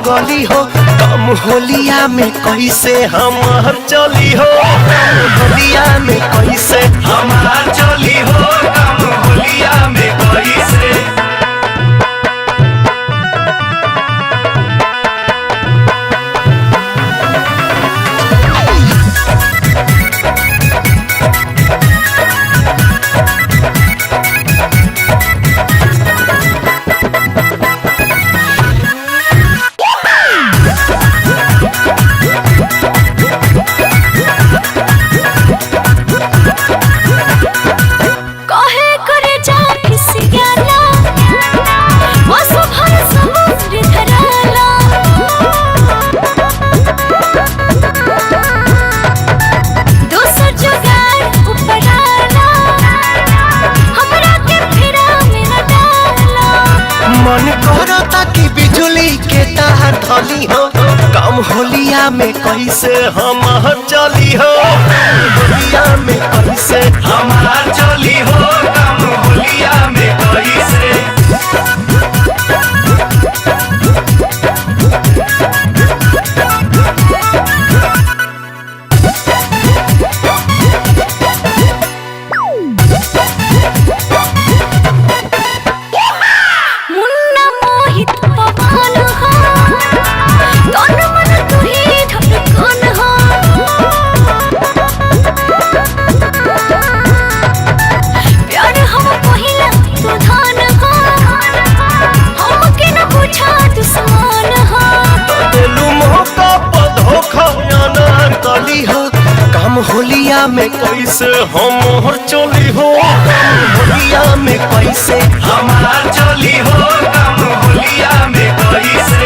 गली हो। कम होलिया में कैसे हमार चली हो, होलिया में कैसे हमार चली हो, कम होलिया में कैसे। मन करता कि बिजली के तार धली हो। कम होलिया में कैसे हमार चली हो, होलिया में कैसे हमार चली हो, कम होलिया में कैसे। होलिया में कैसे हमार चली हो, होलिया में कैसे हमार चली हो, कम होलिया में कैसे।